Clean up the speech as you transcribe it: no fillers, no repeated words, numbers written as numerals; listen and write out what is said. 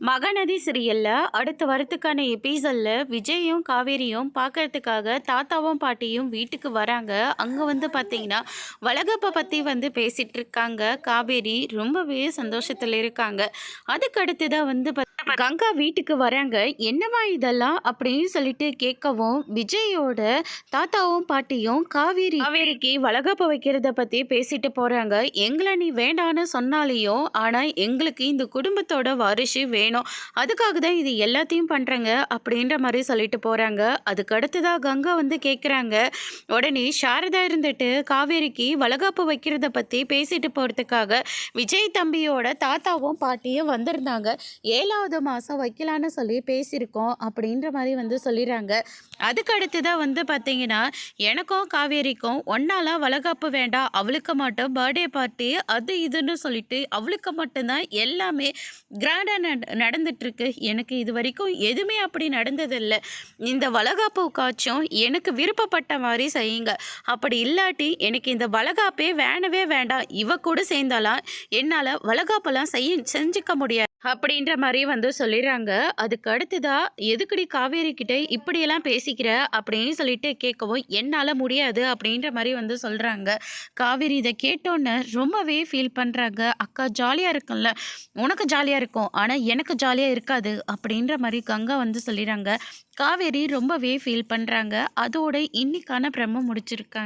மகாநதி சீரியல்ல அடுத்த வரத்துக்கான எபிசோட்ல விஜயும் காவேரியும் பார்க்கறதுக்காக தாத்தாவும் பாட்டியும் வீட்டுக்கு வராங்க. அங்க வந்து பார்த்தீங்கன்னா வளகாப்பை பத்தி வந்து பேசிட்டு இருக்காங்க. காவேரி ரொம்பவே சந்தோஷத்துல இருக்காங்க. அதுக்கு அடுத்ததான் வந்து கங்கா வீட்டுக்கு வராங்க. என்னவா இதெல்லாம் அப்படின்னு சொல்லிட்டு கேட்கவும் விஜயோட தாத்தாவும் பாட்டியும் காவேரிக்கு வளகாப்பு வைக்கிறத பத்தி பேசிட்டு போறாங்க. எங்களை நீ வேண்டான்னு சொன்னாலேயும் ஆனா எங்களுக்கு இந்த குடும்பத்தோட வாரிசு வேணும், அதுக்காக தான் இது எல்லாத்தையும் பண்றேங்க அப்படின்ற மாதிரி சொல்லிட்டு போறாங்க. அதுக்கு அடுத்ததாக கங்கா வந்து கேட்குறாங்க. உடனே சாரதா இருந்துட்டு காவேரிக்கு வளகாப்பு வைக்கிறத பற்றி பேசிட்டு போகிறதுக்காக விஜய் தம்பியோட தாத்தாவும் பாட்டியும் வந்திருந்தாங்க. 7வது மாதம் வைக்கலான்னு சொல்லி பேசியிருக்கோம் அப்படின்ற மாதிரி வந்து சொல்லிடுறாங்க. அதுக்கு அடுத்ததாக வந்து பார்த்தீங்கன்னா எனக்கும் காவேரிக்கும் ஒன்னாலாம் வளகாப்பு வேண்டாம், அவளுக்கு மட்டும் பர்த்டே பார்ட்டி அது இதுன்னு சொல்லிட்டு அவளுக்கு மட்டும்தான் எல்லாமே கிராண்டாக நடந்துட்டுருக்கு. எனக்கு இது வரைக்கும் எதுவுமே அப்படி நடந்ததில்லை. இந்த வளகாப்புக்காச்சும் எனக்கு விருப்பப்பட்ட மாதிரி செய்யுங்க, அப்படி இல்லாட்டி எனக்கு இந்த வளகாப்பே வேணவே வேண்டாம், இவ கூட சேர்ந்தாலாம் என்னால் வளகாப்பெல்லாம் செஞ்சுக்க முடியாது அப்படின்ற மாதிரி வந்து சொல்லிடுறாங்க. அதுக்கு அடுத்ததா எதுக்கடி காவேரி கிட்ட இப்படியெல்லாம் பேசிக்கிற அப்படின்னு சொல்லிட்டு கேட்கவும் என்னால் முடியாது அப்படின்ற மாதிரி வந்து சொல்கிறாங்க. காவேரி இதை கேட்டோன்னே ரொம்பவே ஃபீல் பண்ணுறாங்க. அக்கா ஜாலியாக இருக்கும்ல, உனக்கு ஜாலியாக இருக்கும் ஆனால் எனக்கு ஜாலியாக இருக்காது அப்படின்ற மாதிரி கங்கா வந்து சொல்லிடுறாங்க. காவேரி ரொம்பவே ஃபீல் பண்ணுறாங்க. அதோட இன்னைக்கான பிரம்ம முடிச்சிருக்காங்க.